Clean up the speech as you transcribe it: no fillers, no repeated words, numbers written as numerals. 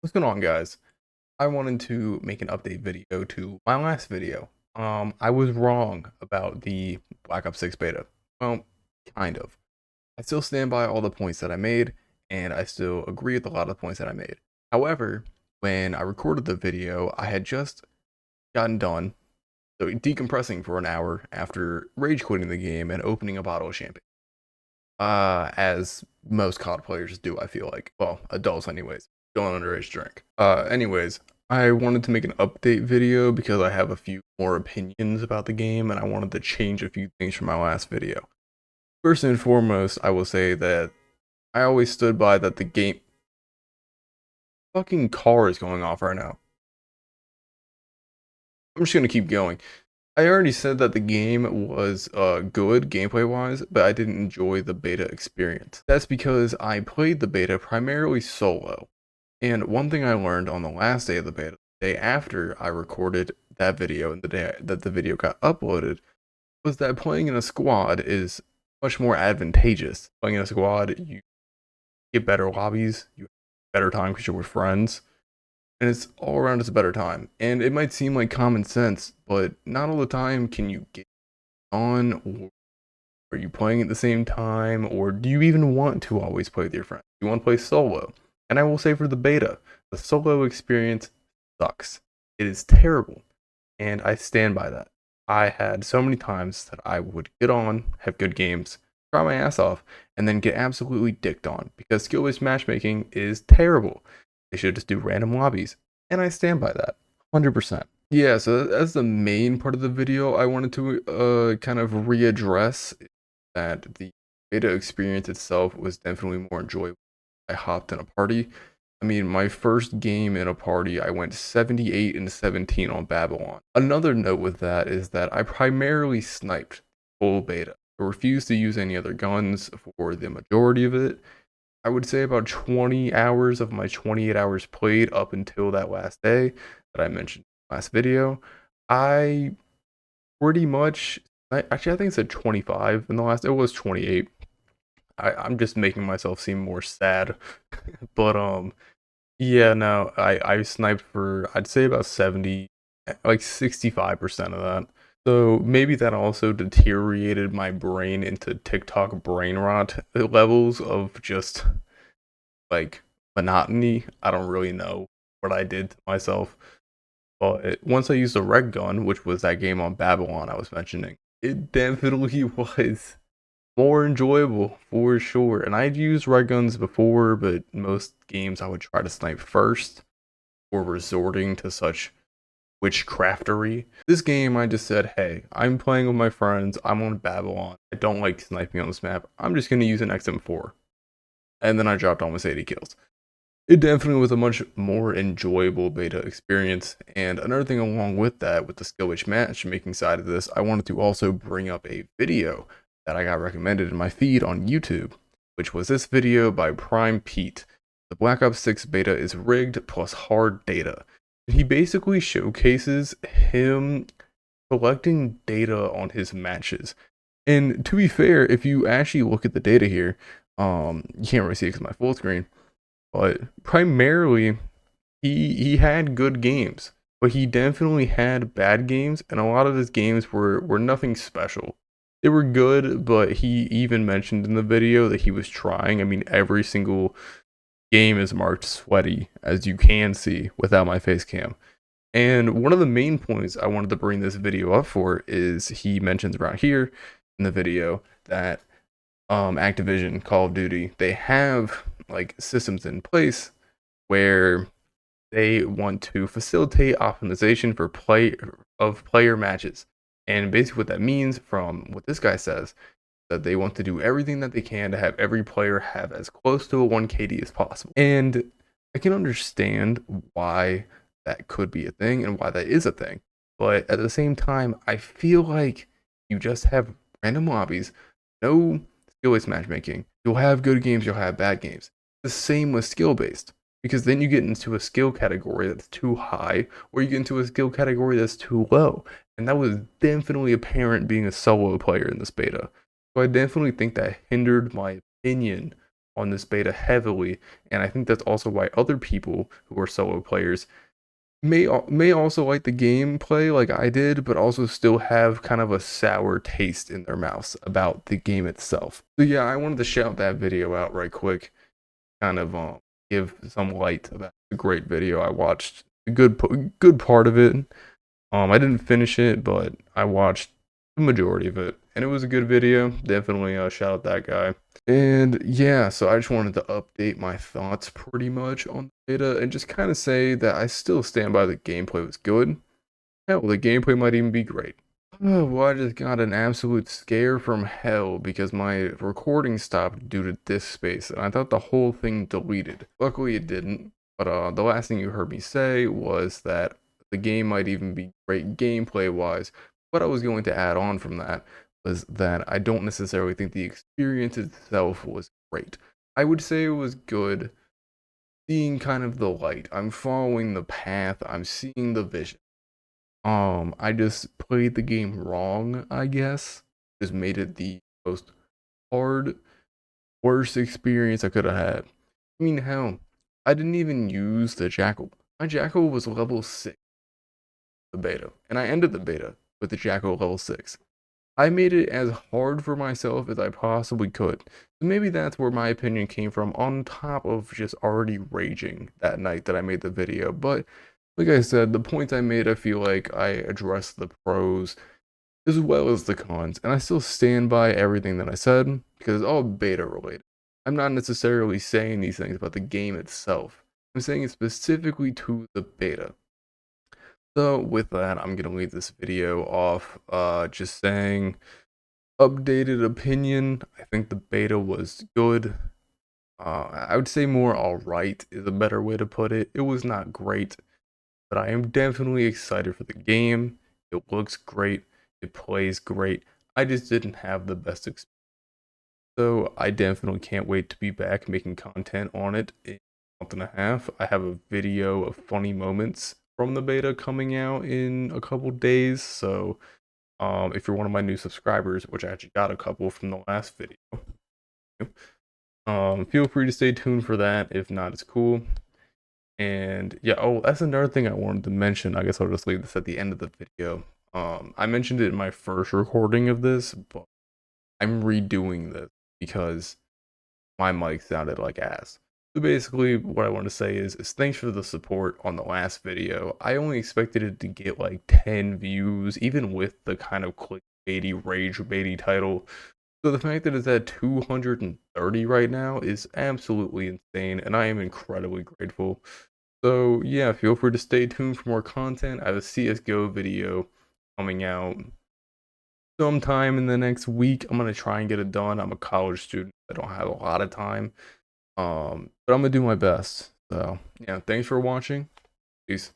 What's going on, guys? I wanted to make an update video to my last video. I was wrong about the Black Ops 6 beta. Well, kind of. I still stand by all the points that I made, and I still agree with a lot of the points that I made. However, when I recorded the video, I had just gotten done so decompressing for an hour after rage quitting the game and opening a bottle of champagne. As most COD players do, I feel like. Well, adults anyways. Don't underage drink. Anyways, I wanted to make an update video because I have a few more opinions about the game and I wanted to change a few things from my last video. First and foremost, I will say that I always stood by that the game fucking car is going off right now. I'm just gonna keep going. I already said that the game was good gameplay wise, but I didn't enjoy the beta experience. That's because I played the beta primarily solo. And one thing I learned on the last day of the beta, the day after I recorded that video and the day that the video got uploaded, was that playing in a squad is much more advantageous. Playing in a squad, you get better lobbies, you have better time because you're with friends, and it's all around it's a better time. And it might seem like common sense, but not all the time can you get on, or are you playing at the same time, or do you even want to always play with your friends? You want to play solo. And I will say for the beta, the solo experience sucks. It is terrible. And I stand by that. I had so many times that I would get on, have good games, try my ass off, and then get absolutely dicked on because skill-based matchmaking is terrible. They should just do random lobbies. And I stand by that. 100%. Yeah, so that's the main part of the video I wanted to kind of readdress, that the beta experience itself was definitely more enjoyable. I hopped in a party. I mean, my first game in a party, I went 78 and 17 on Babylon. Another note with that is that I primarily sniped full beta. I refused to use any other guns for the majority of it. I would say about 20 hours of my 28 hours played up until that last day that I mentioned in the last video. I pretty much, actually I think it said 25 in the last, it was 28. I'm just making myself seem more sad. But yeah, no, I sniped for I'd say about 70, like 65% of that. So maybe that also deteriorated my brain into TikTok brain rot levels of just like monotony. I don't really know what I did to myself. But once I used a reg gun, which was that game on Babylon I was mentioning, it definitely was more enjoyable for sure. And I'd used red guns before, but most games I would try to snipe first or resorting to such witchcraftery. This game I just said, hey, I'm playing with my friends, I'm on Babylon, I don't like sniping on this map, I'm just gonna use an XM4. And then I dropped almost 80 kills. It definitely was a much more enjoyable beta experience. And another thing along with that, with the skill-based matchmaking side of this, I wanted to also bring up a video that I got recommended in my feed on YouTube, which was this video by Prime Pete. The Black Ops 6 beta is rigged plus hard data. And he basically showcases him collecting data on his matches. And to be fair, if you actually look at the data here, you can't really see it because my full screen, but primarily he had good games, but he definitely had bad games, and a lot of his games were nothing special. They were good, but he even mentioned in the video that he was trying. I mean, every single game is marked sweaty, as you can see without my face cam. And one of the main points I wanted to bring this video up for is he mentions around here in the video that Activision, Call of Duty, they have like systems in place where they want to facilitate optimization for player matches. And basically what that means, from what this guy says, that they want to do everything that they can to have every player have as close to a 1 KD as possible. And I can understand why that could be a thing and why that is a thing. But at the same time, I feel like you just have random lobbies, no skill-based matchmaking. You'll have good games, you'll have bad games. The same with skill-based, because then you get into a skill category that's too high, or you get into a skill category that's too low. And that was definitely apparent being a solo player in this beta. So I definitely think that hindered my opinion on this beta heavily, and I think that's also why other people who are solo players may also like the gameplay like I did, but also still have kind of a sour taste in their mouths about the game itself. So yeah, I wanted to shout that video out right quick, kind of give some light about the great video I watched. A good part of it. I didn't finish it, but I watched the majority of it, and it was a good video. Definitely shout out that guy. And yeah, so I just wanted to update my thoughts pretty much on the beta and just kind of say that I still stand by the gameplay was good. Hell, the gameplay might even be great. Oh, well, I just got an absolute scare from hell because my recording stopped due to disk space, and I thought the whole thing deleted. Luckily, it didn't. But the last thing you heard me say was that the game might even be great gameplay-wise. What I was going to add on from that was that I don't necessarily think the experience itself was great. I would say it was good, seeing kind of the light. I'm following the path. I'm seeing the vision. I just played the game wrong, I guess. Just made it the most hard, worst experience I could have had. I mean, hell, I didn't even use the Jackal. My Jackal was level 6, the beta, and I ended the beta with the Jackal level 6. I made it as hard for myself as I possibly could. So maybe that's where my opinion came from, on top of just already raging that night that I made the video. But like I said, the points I made, I feel like I addressed the pros as well as the cons, and I still stand by everything that I said because it's all beta related. I'm not necessarily saying these things about the game itself. I'm saying it specifically to the beta. So with that, I'm gonna leave this video off just saying updated opinion. I think the beta was good. I would say more alright is a better way to put it. It was not great, but I am definitely excited for the game. It looks great. It plays great. I just didn't have the best experience. So I definitely can't wait to be back making content on it in a month and a half. I have a video of funny moments from the beta coming out in a couple days. So if you're one of my new subscribers, which I actually got a couple from the last video, feel free to stay tuned for that. If not, it's cool. And yeah, oh, that's another thing I wanted to mention. I guess I'll just leave this at the end of the video. I mentioned it in my first recording of this, but I'm redoing this because my mic sounded like ass. So basically, what I want to say is thanks for the support on the last video. I only expected it to get like 10 views, even with the kind of clickbaity, rage baity title. So the fact that it's at 230 right now is absolutely insane, and I am incredibly grateful. So yeah, feel free to stay tuned for more content. I have a CSGO video coming out sometime in the next week. I'm gonna try and get it done. I'm a college student. I don't have a lot of time. But I'm gonna do my best. So yeah, thanks for watching. Peace.